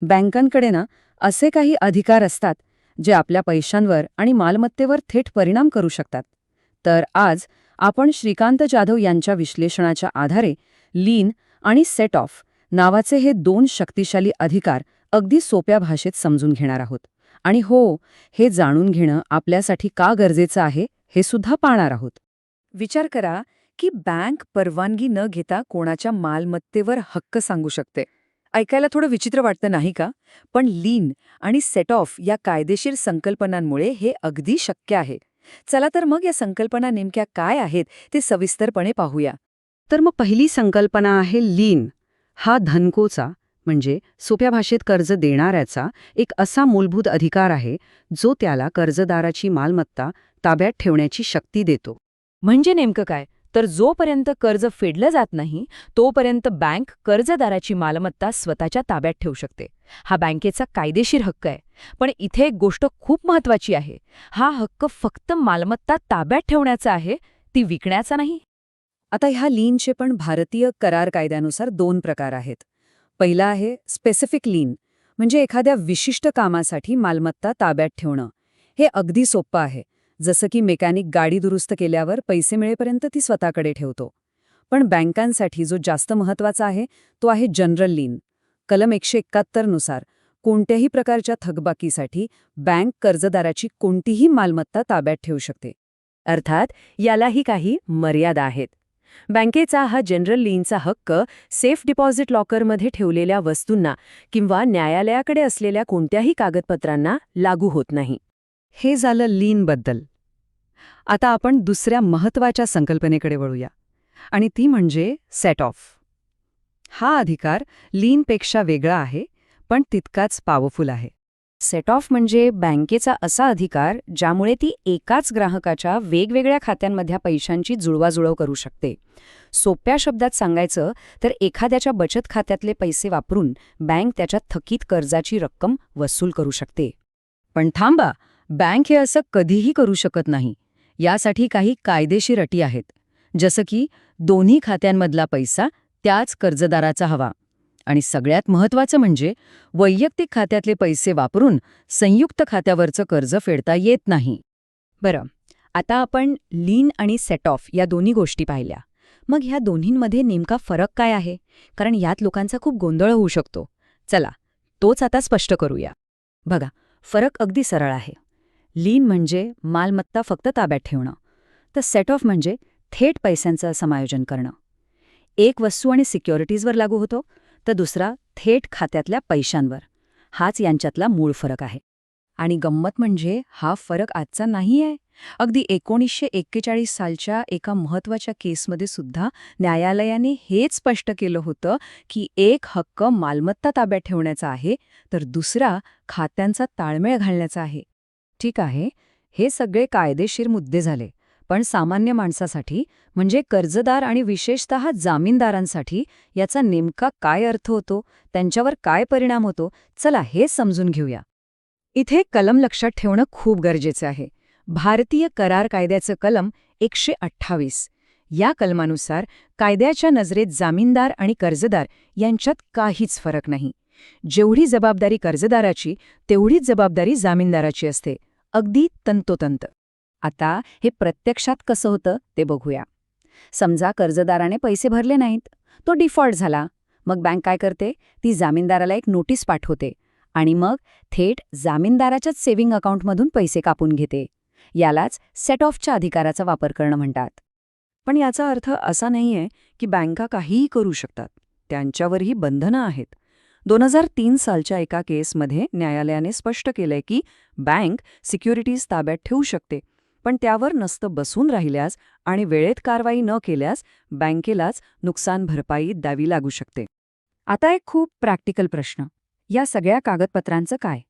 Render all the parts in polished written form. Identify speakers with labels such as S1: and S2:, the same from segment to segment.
S1: बँकांकडे ना असे काही अधिकार असतात जे आपल्या पैशांवर आणि मालमत्तेवर थेट परिणाम करू शकतात. तर आज आपण श्रीकांत जाधव यांच्या विश्लेषणाच्या आधारे लीन आणि सेट ऑफ नावाचे हे दोन शक्तिशाली अधिकार अगदी सोप्या भाषेत समजून घेणार आहोत. आणि हो, हे जाणून घेणं आपल्यासाठी का गरजेचं आहे हे सुद्धा पाहणार आहोत. विचार करा की बँक परवानगी न घेता कोणाच्या मालमत्तेवर हक्क सांगू शकते. ऐकायला थोडं विचित्र वाटतं नाही का? पण लीन आणि सेट ऑफ या कायदेशीर संकल्पनांमुळे हे अगदी शक्य आहे. चला तर मग या संकल्पना नेमक्या काय आहेत ते सविस्तरपणे पाहूया. तर मग पहिली संकल्पना आहे लीन. हा धनकोचा म्हणजे सोप्या भाषेत कर्ज देणाऱ्याचा एक असा मूलभूत अधिकार आहे जो त्याला कर्जदाराची मालमत्ता ताब्यात ठेवण्याची शक्ती देतो.
S2: म्हणजे नेमकं काय? तर जोपर्यंत कर्ज फेडलं जात नाही तोपर्यंत बँक कर्जदाराची मालमत्ता स्वतःच्या ताब्यात ठेवू शकते. हा बँकेचा कायदेशीर हक्क आहे. पण इथे एक गोष्ट खूप महत्वाची आहे. हा हक्क फक्त मालमत्ता ताब्यात ठेवण्याचा आहे, ती विकण्याचा नाही.
S1: आता ह्या लीनचे पण भारतीय करार कायद्यानुसार दोन प्रकार आहेत. पहिला आहे स्पेसिफिक लीन, म्हणजे एखाद्या विशिष्ट कामासाठी मालमत्ता ताब्यात ठेवणं. हे अगदी सोपं आहे. जसं की मेकॅनिक गाडी दुरुस्त केल्यावर पैसे मिळेपर्यंत ती स्वतःकडे ठेवतो. पण बँकांसाठी जो जास्त महत्वाचा आहे तो आहे जनरल लीन. कलम 171 नुसार कोणत्याही प्रकारच्या थकबाकीसाठी बँक कर्जदाराची कोणतीही मालमत्ता ताब्यात ठेवू शकते.
S2: अर्थात यालाही काही मर्यादा आहेत. बँकेचा हा जनरल लीनचा हक्क सेफ डिपॉझिट लॉकरमध्ये ठेवलेल्या वस्तूंना किंवा न्यायालयाकडे असलेल्या कोणत्याही कागदपत्रांना लागू होत नाही.
S1: हे झालं लीनबद्दल. आता आपण दुसऱ्या महत्वाच्या संकल्पनेकडे वळूया आणि ती म्हणजे सेट ऑफ. हा अधिकार लीनपेक्षा वेगळा आहे, पण तितकाच पॉवरफुल आहे.
S2: सेट ऑफ म्हणजे बँकेचा असा अधिकार ज्यामुळे ती एकाच ग्राहकाच्या वेगवेगळ्या खात्यांमधल्या पैशांची जुळवाजुळव करू शकते. सोप्या शब्दात सांगायचं तर एखाद्याच्या बचत खात्यातले पैसे वापरून बँक त्याच्या थकीत कर्जाची रक्कम वसूल करू शकते.
S1: पण थांबा, बँक हे असं कधीही करू शकत नाही. यासाठी काही कायदेशीर अटी आहेत. जसं की दोन्ही खात्यांमधला पैसा त्याच कर्जदाराचा हवा. आणि सगळ्यात महत्त्वाचं म्हणजे वैयक्तिक खात्यातले पैसे वापरून संयुक्त खात्यावरचं कर्ज फेडता येत नाही.
S2: बरं, आता आपण लीन आणि सेट ऑफ या दोन्ही गोष्टी पाहिल्या. मग ह्या दोन्हींमध्ये नेमका फरक काय आहे? कारण यात लोकांचा खूप गोंधळ होऊ शकतो. चला, तोच आता स्पष्ट करूया. बघा, फरक अगदी सरळ आहे. लीन म्हणजे मालमत्ता फक्त ताब्यात ठेवणं, तर सेट ऑफ म्हणजे थेट पैशांचं समायोजन करणं. एक वस्तू आणि सिक्युरिटीजवर लागू होतो, तर दुसरा थेट खात्यातल्या पैशांवर. हाच यांच्यातला मूळ फरक आहे. आणि गंमत म्हणजे हा फरक आजचा नाही आहे. अगदी 1941 सालच्या एका महत्त्वाच्या केसमध्ये सुद्धा न्यायालयाने हेच स्पष्ट केलं होतं की एक हक्क मालमत्ता ताब्यात ठेवण्याचा आहे, तर दुसरा खात्यांचा ताळमेळ घालण्याचा आहे. ठीक आहे, हे सगळे कायदेशीर मुद्दे झाले. पण सामान्य माणसासाठी म्हणजे कर्जदार आणि विशेषतः जामीनदारांसाठी याचा नेमका काय अर्थ होतो, त्यांच्यावर काय परिणाम होतो, चला हे समजून घेऊया. इथे कलम लक्षात ठेवणं खूप गरजेचं आहे. भारतीय करार कायद्याचं कलम 128. या कलमानुसार कायद्याच्या नजरेत जामीनदार आणि कर्जदार यांच्यात काहीच फरक नाही. जेवढी जबाबदारी कर्जदाराची तेवढीच जबाबदारी जामीनदाराची असते, अगदी तंतोतंत. आता हे प्रत्यक्षात कसं होतं ते बघूया. समजा कर्जदाराने पैसे भरले नाहीत, तो डिफॉल्ट झाला. मग बँक काय करते? ती जामीनदाराला एक नोटीस पाठवते आणि मग थेट जामीनदाराच्याच सेव्हिंग अकाउंटमधून पैसे कापून घेते. यालाच सेट ऑफच्या अधिकाराचा वापर करणं म्हणतात. पण याचा अर्थ असा नाहीये की बँका काहीही करू शकतात. त्यांच्यावरही बंधनं आहेत. 2003 सालच्या एका केसमध्ये न्यायालयाने स्पष्ट केलंय की बँक सिक्युरिटीज ताब्यात ठेवू शकते, पण त्यावर नसतं बसून राहिल्यास आणि वेळेत कारवाई न केल्यास बँकेलाच नुकसान भरपाई द्यावी लागू शकते. आता एक खूप प्रॅक्टिकल प्रश्न. या सगळ्या कागदपत्रांचं काय?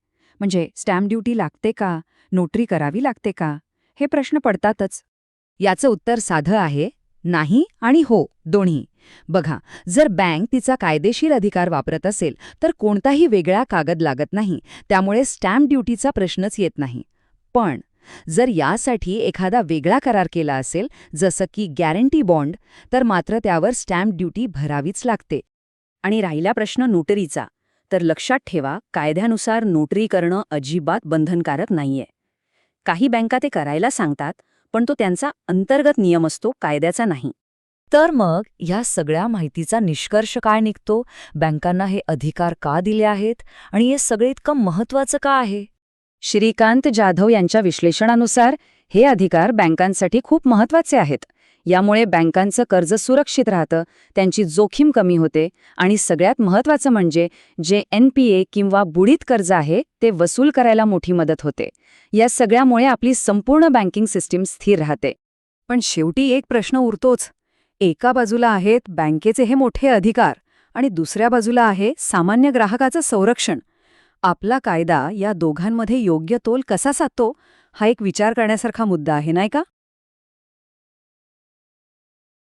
S2: म्हणजे स्टॅम्प ड्युटी लागते का? नोटरी करावी लागते का? हे प्रश्न पडतातच. याचं उत्तर साधं आहे, नाही आणि हो, दोन्ही. बघा, जर बँक तिचा कायदेशीर अधिकार वापरत असेल तर कोणताही वेगळा कागद लागत नाही, त्यामुळे स्टॅम्प ड्युटीचा प्रश्नच येत नाही. पण जर यासाठी एखादा वेगळा करार केला असेल, जसं की गॅरंटी बॉन्ड, तर मात्र त्यावर स्टॅम्प ड्युटी भरावीच लागते. आणि राहिला प्रश्न नोटरीचा,
S1: तर लक्षात ठेवा, कायद्यानुसार नोटरी करणं अजिबात बंधनकारक नाहीये. काही बँका ते करायला सांगतात, पण तो त्यांचा अंतर्गत नियम असतो, कायद्याचा नाही.
S2: तर मग या सगळ्या माहितीचा निष्कर्ष काय निघतो? बँकांना हे अधिकार का दिले आहेत आणि हे सगळे इतकं महत्त्वाचं का आहे?
S1: श्रीकांत जाधव यांच्या विश्लेषणानुसार हे अधिकार बँकांसाठी खूप महत्त्वाचे आहेत. यामुळे बँकांचं कर्ज सुरक्षित राहतं, त्यांची जोखीम कमी होते आणि सगळ्यात महत्त्वाचं म्हणजे जे NPA किंवा बुडीत कर्ज आहे ते वसूल करायला मोठी मदत होते. या सगळ्यामुळे आपली संपूर्ण बँकिंग सिस्टीम स्थिर राहते. पण शेवटी एक प्रश्न उरतोच. एका बाजूला आहेत बँकेचे हे मोठे अधिकार आणि दुसऱ्या बाजूला आहे सामान्य ग्राहकाचं संरक्षण. आपला कायदा या दोघांमध्ये योग्य तोल कसा साधतो, हा एक विचार करण्यासारखा मुद्दा आहे, नाही का?